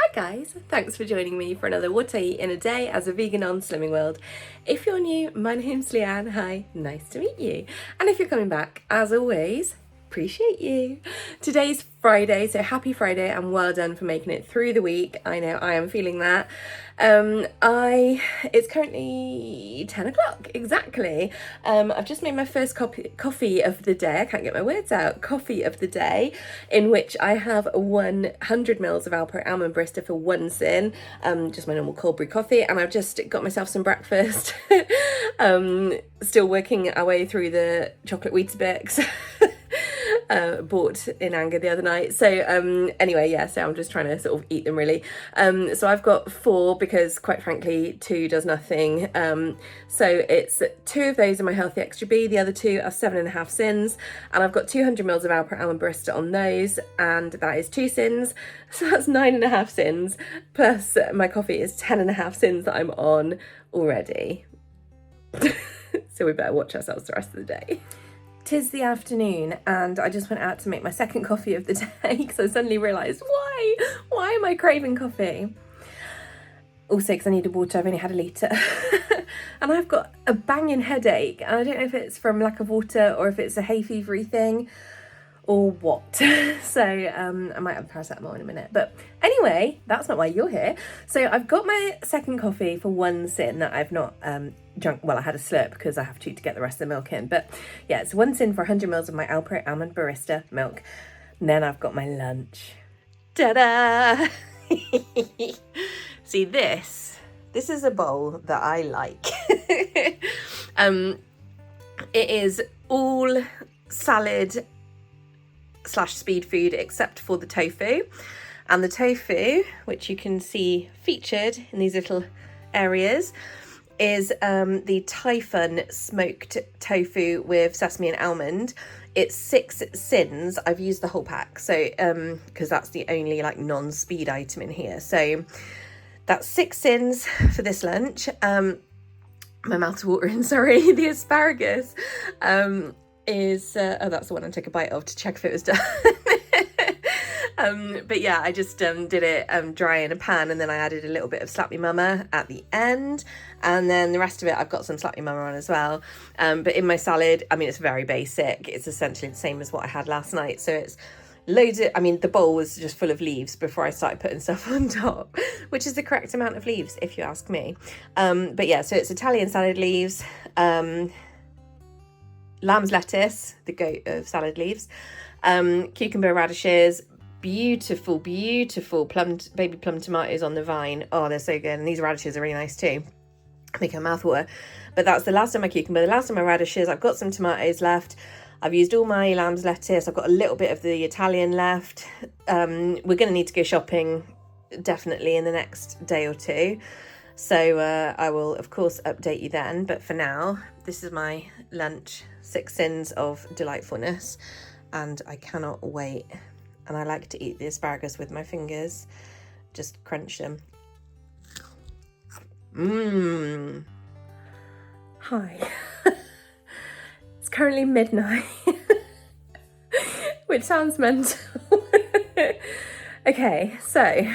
Hi guys, thanks for joining me for another What I Eat in a Day as a vegan on Slimming World. If you're new, my name's Leanne. Hi, nice to meet you. And if you're coming back, as always, appreciate you. Today's Friday, so happy Friday and well done for making it through the week. I know I am feeling that. It's currently 10 o'clock exactly. I've just made my first coffee of the day. I can't get my words out. Coffee of the day, in which I have 100 mils of Alpro almond barista for one sin, just my normal cold brew coffee, and I've just got myself some breakfast. Still working our way through the chocolate Weetabix. Bought in anger the other night. So anyway, yeah, so I'm just trying to sort of eat them really. So I've got 4 because quite frankly 2 does nothing. So it's 2 of those are my healthy extra B, the other 2 are 7.5 syns, and I've got 200 mils of Alpro almond barista on those, and that is 2 syns, so that's 9.5 syns, plus my coffee is 10.5 syns that I'm on already. So we better watch ourselves the rest of the day. 'Tis the afternoon and I just went out to make my second coffee of the day because I suddenly realised why am I craving coffee? Also because I needed water, I've only had a litre. And I've got a banging headache and I don't know if it's from lack of water or if it's a hay fevery thing or what. So I might have paracetamol in a minute, but anyway, that's not why you're here. So I've got my second coffee for one sin that I've not drunk. Well, I had a slurp because I have to get the rest of the milk in, but yeah, it's one sin for 100 mils of my Alpro almond barista milk. And then I've got my lunch. Ta-da! See, this is a bowl that I like. It is all salad / speed food except for the tofu, and the tofu, which you can see featured in these little areas, is the Typhon smoked tofu with sesame and almond. It's 6 syns. I've used the whole pack, so because that's the only like non-speed item in here, so that's 6 syns for this lunch. My mouth's watering, sorry. The asparagus is oh, that's the one I took a bite of to check if it was done. But yeah, I just did it dry in a pan, and then I added a little bit of Slap Me Mama at the end, and then the rest of it I've got some Slap Me Mama on as well. But in my salad, I mean, it's very basic. It's essentially the same as what I had last night, so it's loads of, I mean, the bowl was just full of leaves before I started putting stuff on top, which is the correct amount of leaves if you ask me. But yeah, so it's Italian salad leaves, lamb's lettuce, the goat of salad leaves, cucumber radishes, beautiful baby plum tomatoes on the vine. Oh, they're so good, and these radishes are really nice too, make my mouth water. But that's the last of my cucumber, the last of my radishes. I've got some tomatoes left. I've used all my lamb's lettuce. I've got a little bit of the Italian left. We're going to need to go shopping definitely in the next day or two, so I will of course update you then. But for now, this is my lunch, 6 syns of delightfulness, and I cannot wait. And I like to eat the asparagus with my fingers, just crunch them. Hi. It's currently midnight, which sounds mental. Okay, so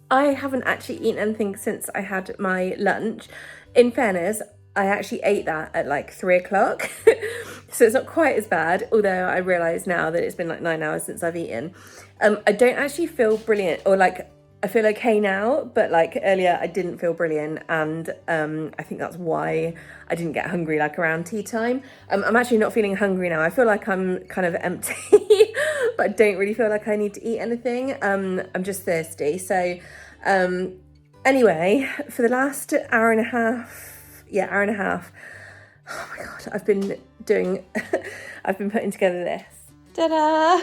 I haven't actually eaten anything since I had my lunch. In fairness, I actually ate that at like 3 o'clock. So it's not quite as bad, although I realise now that it's been like 9 hours since I've eaten. I don't actually feel brilliant, or like I feel okay now, but like earlier I didn't feel brilliant, and I think that's why I didn't get hungry like around tea time. I'm actually not feeling hungry now. I feel like I'm kind of empty, but I don't really feel like I need to eat anything. I'm just thirsty. So anyway, for the last hour and a half, oh my god, I've been putting together this. Ta-da!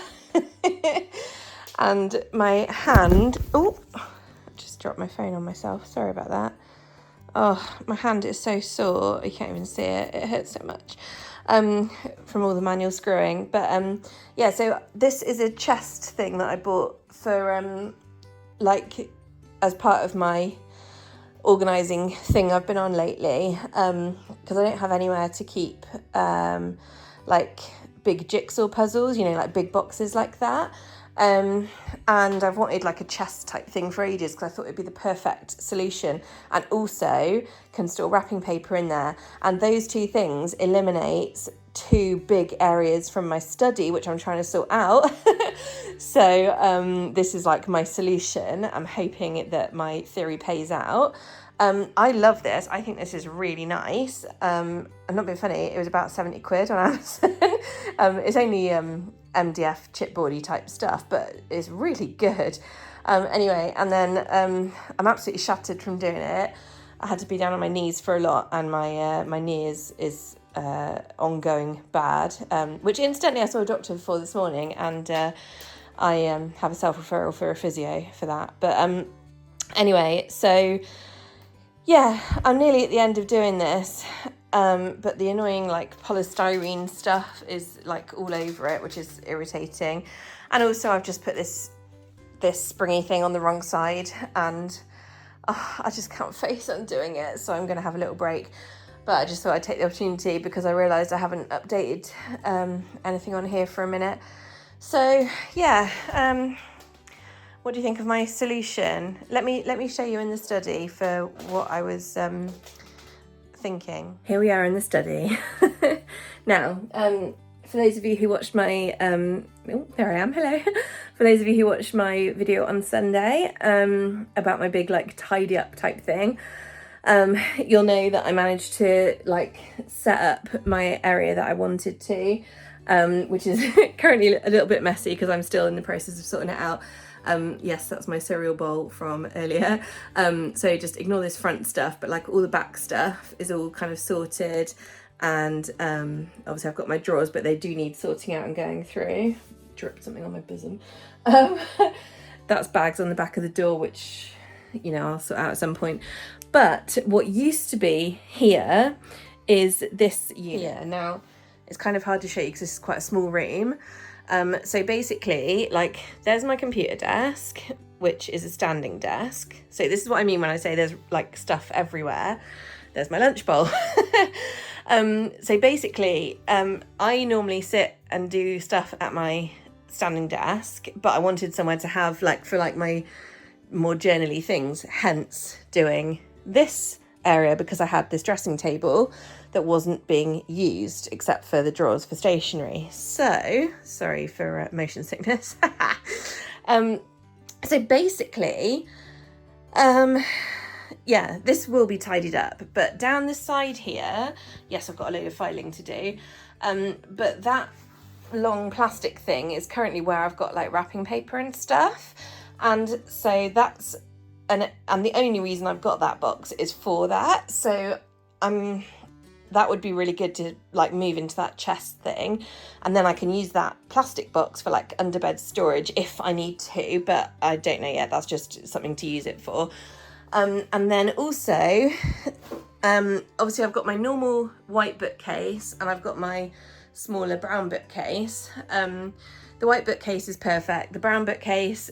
And my hand, oh, I just dropped my phone on myself, sorry about that. Oh, my hand is so sore, you can't even see it, it hurts so much from all the manual screwing. But yeah, so this is a chest thing that I bought for like as part of my organising thing I've been on lately, because I don't have anywhere to keep like big jigsaw puzzles, you know, like big boxes like that. And I've wanted like a chest type thing for ages because I thought it'd be the perfect solution, and also can store wrapping paper in there. And those two things eliminates two big areas from my study, which I'm trying to sort out. So this is like my solution. I'm hoping that my theory pays out. I love this. I think this is really nice. I'm not being funny. It was about 70 quid on Amazon. It's only MDF chipboardy type stuff, but it's really good. Anyway, and then I'm absolutely shattered from doing it. I had to be down on my knees for a lot, and my knee is ongoing bad, which incidentally I saw a doctor for this morning, and I have a self-referral for a physio for that. But anyway, so yeah, I'm nearly at the end of doing this, but the annoying like polystyrene stuff is like all over it, which is irritating. And also I've just put this springy thing on the wrong side, and I just can't face undoing it, so I'm going to have a little break. But I just thought I'd take the opportunity because I realised I haven't updated anything on here for a minute. So yeah, what do you think of my solution? Let me show you in the study for what I was thinking. Here we are in the study. Now, for those of you who watched my there I am, hello. For those of you who watched my video on Sunday about my big like tidy up type thing, you'll know that I managed to like set up my area that I wanted to, which is currently a little bit messy because I'm still in the process of sorting it out. Yes, that's my cereal bowl from earlier. So just ignore this front stuff, but like all the back stuff is all kind of sorted. And obviously I've got my drawers, but they do need sorting out and going through. Dripped something on my bosom. That's bags on the back of the door, which, you know, I'll sort out at some point. But what used to be here is this unit. Yeah, now it's kind of hard to show you because this is quite a small room. So basically, like, there's my computer desk, which is a standing desk. So this is what I mean when I say there's like stuff everywhere. There's my lunch bowl. So basically, I normally sit and do stuff at my standing desk, but I wanted somewhere to have like for like my more journaly things, hence doing this area, because I had this dressing table that wasn't being used except for the drawers for stationery. So sorry for motion sickness. So basically, yeah, this will be tidied up, but down this side here, yes, I've got a load of filing to do, but that long plastic thing is currently where I've got like wrapping paper and stuff, and so that's and the only reason I've got that box is for that. So that would be really good to like move into that chest thing, and then I can use that plastic box for like underbed storage if I need to, but I don't know yet. That's just something to use it for. And then also, obviously I've got my normal white bookcase and I've got my smaller brown bookcase. The white bookcase is perfect. The brown bookcase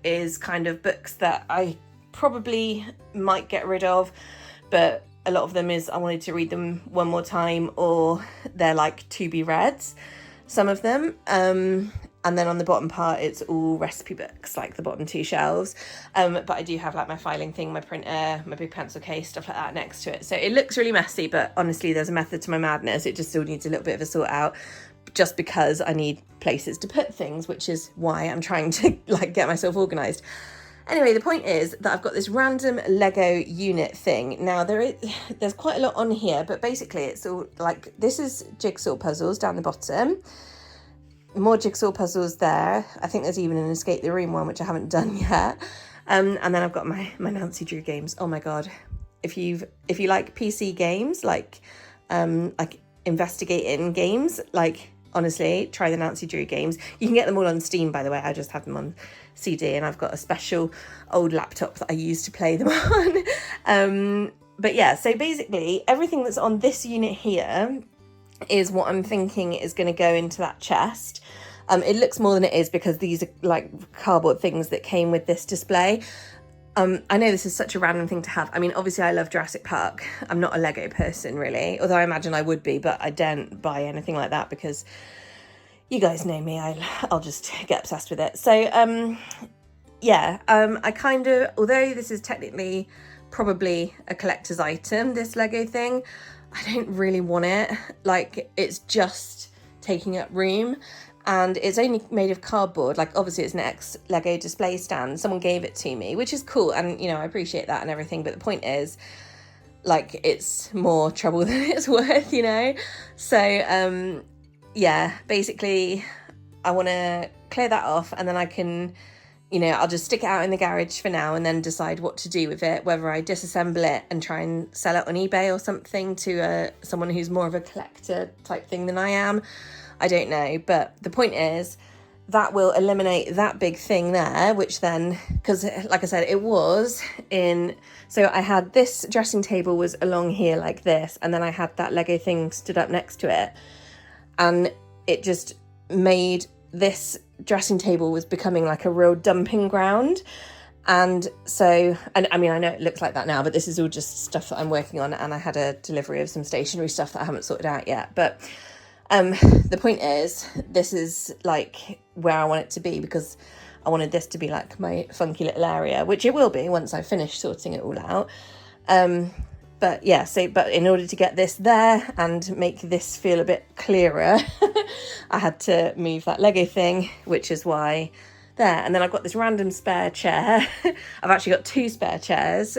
is kind of books that I probably might get rid of, but a lot of them is I wanted to read them one more time, or they're like to be reads, some of them. And then on the bottom part, it's all recipe books, like the bottom two shelves. But I do have like my filing thing, my printer, my big pencil case, stuff like that next to it. So it looks really messy, but honestly, there's a method to my madness. It just still needs a little bit of a sort out, just because I need places to put things, which is why I'm trying to like get myself organised. Anyway, the point is that I've got this random Lego unit thing. Now there's quite a lot on here, but basically it's all like, this is jigsaw puzzles down the bottom. More jigsaw puzzles there. I think there's even an escape the room one, which I haven't done yet. And then I've got my Nancy Drew games. Oh my god, if you like PC games, like investigating games, like honestly, try the Nancy Drew games. You can get them all on Steam, by the way. I just have them on CD, and I've got a special old laptop that I use to play them on. But yeah, so basically everything that's on this unit here is what I'm thinking is going to go into that chest. It looks more than it is because these are like cardboard things that came with this display. I know this is such a random thing to have. I mean, obviously I love Jurassic Park. I'm not a Lego person really, although I imagine I would be, but I don't buy anything like that because, you guys know me, I'll just get obsessed with it. So yeah, I kind of, although this is technically probably a collector's item, this Lego thing, I don't really want it. Like, it's just taking up room, and it's only made of cardboard. Like, obviously it's an ex-Lego display stand, someone gave it to me, which is cool, and you know, I appreciate that and everything, but the point is, like, it's more trouble than it's worth, you know. So yeah, basically I want to clear that off, and then I can, you know, I'll just stick it out in the garage for now and then decide what to do with it, whether I disassemble it and try and sell it on eBay or something to someone who's more of a collector type thing than I am. I don't know, but the point is that will eliminate that big thing there, which then, because like I said, it was in, so I had this dressing table was along here like this, and then I had that Lego thing stood up next to it, and it just made this dressing table was becoming like a real dumping ground. And so, and I mean, I know it looks like that now, but this is all just stuff that I'm working on, and I had a delivery of some stationery stuff that I haven't sorted out yet. But the point is, this is like where I want it to be, because I wanted this to be like my funky little area, which it will be once I finish sorting it all out. But yeah, so, but in order to get this there and make this feel a bit clearer, I had to move that Lego thing, which is why there. And then I've got this random spare chair. I've actually got 2 spare chairs.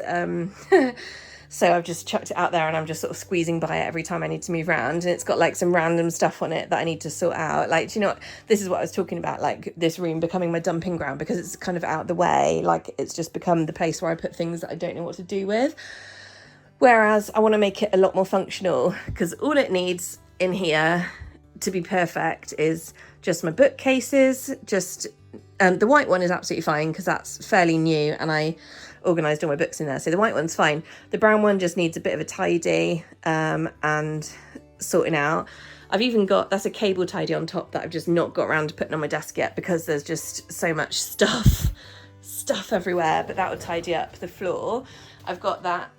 So I've just chucked it out there, and I'm just sort of squeezing by it every time I need to move around. And it's got like some random stuff on it that I need to sort out. Like, do you know what? This is what I was talking about, like this room becoming my dumping ground, because it's kind of out the way. Like, it's just become the place where I put things that I don't know what to do with. Whereas I want to make it a lot more functional, because all it needs in here to be perfect is just my bookcases. Just the white one is absolutely fine because that's fairly new, and I organised all my books in there, so the white one's fine. The brown one just needs a bit of a tidy and sorting out. I've even got, that's a cable tidy on top that I've just not got around to putting on my desk yet, because there's just so much stuff everywhere, but that would tidy up the floor. I've got that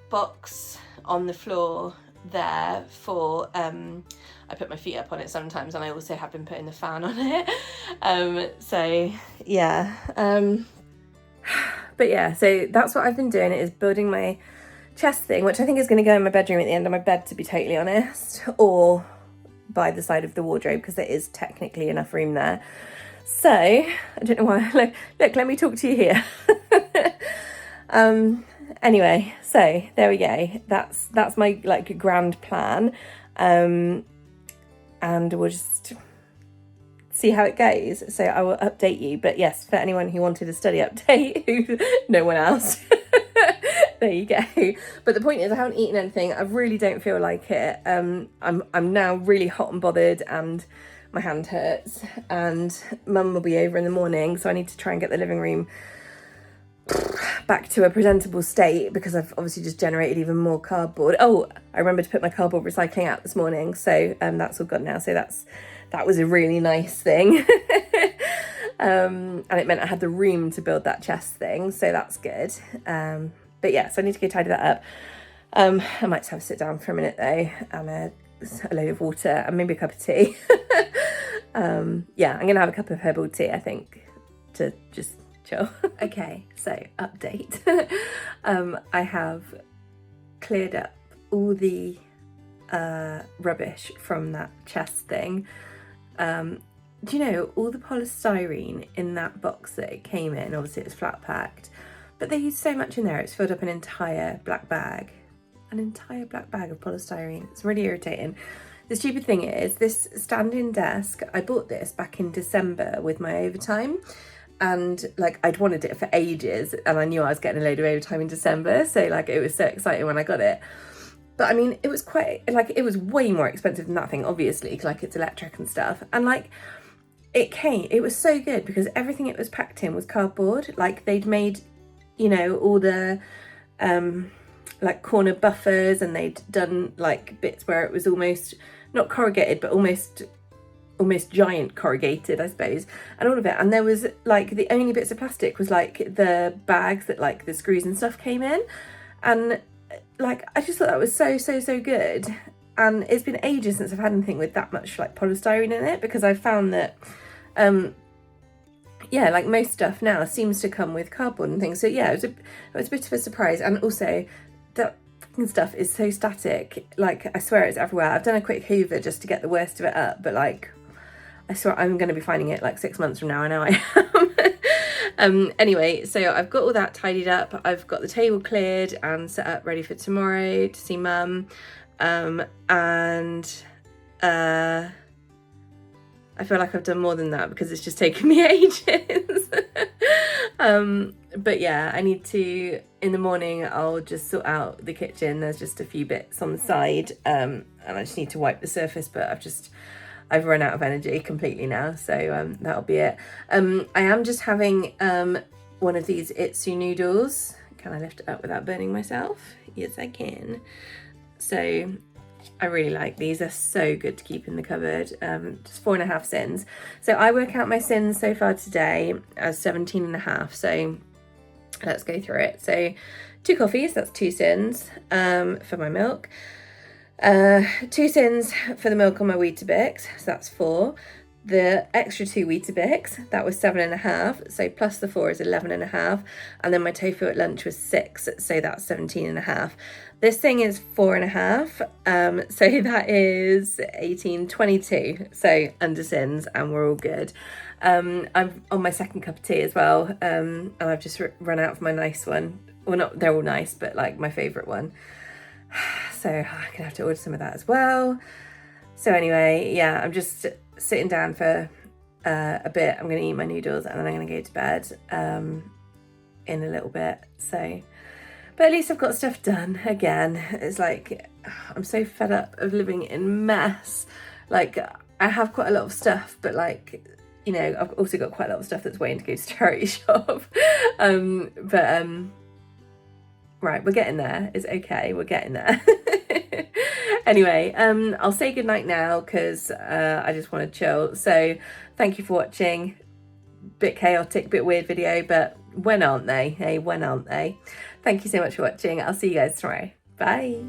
box on the floor there for I put my feet up on it sometimes, and I also have been putting the fan on it. So yeah, but yeah, so that's what I've been doing, is building my chest thing, which I think is going to go in my bedroom at the end of my bed, to be totally honest, or by the side of the wardrobe, because there is technically enough room there. So I don't know why. Look, let me talk to you here. Anyway, so there we go. That's my like grand plan, and we'll just see how it goes. So I will update you. But yes, for anyone who wanted a study update, who no one else, there you go. But the point is, I haven't eaten anything. I really don't feel like it. I'm now really hot and bothered, and my hand hurts, and Mum will be over in the morning, so I need to try and get the living room back to a presentable state, because I've obviously just generated even more cardboard. Oh, I remember to put my cardboard recycling out this morning, so that's all gone now. So that was a really nice thing. And it meant I had the room to build that chest thing, so that's good. But yeah, so I need to go tidy that up. I might just have to sit down for a minute though, and a load of water and maybe a cup of tea. Yeah, I'm gonna have a cup of herbal tea, I think, to just chill. Okay, so update. I have cleared up all the rubbish from that chest thing. Do you know, all the polystyrene in that box that it came in, obviously it's flat packed, but they used so much in there, it's filled up an entire black bag. An entire black bag of polystyrene. It's really irritating. The stupid thing is, this standing desk, I bought this back in December with my overtime, and like I'd wanted it for ages, and I knew I was getting a load of overtime in December, so like it was so exciting when I got it. But I mean, it was quite, like, it was way more expensive than that thing, obviously, like it's electric and stuff. And like, it was so good because everything it was packed in was cardboard. Like, they'd made, you know, all the like corner buffers, and they'd done like bits where it was almost not corrugated, but almost giant corrugated, I suppose, and all of it. And there was like, the only bits of plastic was like the bags that like the screws and stuff came in, and like I just thought that was so good. and it's been ages since I've had anything with that much like polystyrene in it, because I've found that yeah, like most stuff now seems to come with cardboard and things. So yeah, it was a bit of a surprise. And also that stuff is so static, like I swear it's everywhere. I've done a quick hoover just to get the worst of it up, but like I swear I'm going to be finding it like 6 months from now. I know I am. Anyway, so I've got all that tidied up. I've got the table cleared and set up ready for tomorrow to see Mum. And I feel like I've done more than that because it's just taken me ages. But yeah, I need to, in the morning, I'll just sort out the kitchen. There's just a few bits on the side, and I just need to wipe the surface, but I've run out of energy completely now, so that'll be it. I am just having one of these Itsu noodles. Can I lift it up without burning myself? Yes, I can. So I really like these. They're so good to keep in the cupboard. Just 4.5 syns. So I work out my syns so far today as 17.5. So let's go through it. So 2 coffees, that's 2 syns for my milk. 2 syns for the milk on my Weetabix, so that's 4. The extra 2 Weetabix, that was 7.5, so plus the 4 is 11.5, and then my tofu at lunch was 6, so that's 17.5. This thing is 4.5, so that is 18, 22, so under syns, and we're all good. I'm on my second cup of tea as well, and I've just run out of my nice one. Well, not, they're all nice, but like my favourite one. So I'm gonna have to order some of that as well. So anyway, yeah, I'm just sitting down for a bit. I'm gonna eat my noodles and then I'm gonna go to bed in a little bit. So, but at least I've got stuff done again. It's like, I'm so fed up of living in mess. Like, I have quite a lot of stuff, but like, you know, I've also got quite a lot of stuff that's waiting to go to charity shop. Right, we're getting there. It's okay, we're getting there. Anyway, I'll say goodnight now because I just want to chill. So thank you for watching. Bit chaotic, bit weird video, but when aren't they? Hey, when aren't they? Thank you so much for watching. I'll see you guys tomorrow. Bye.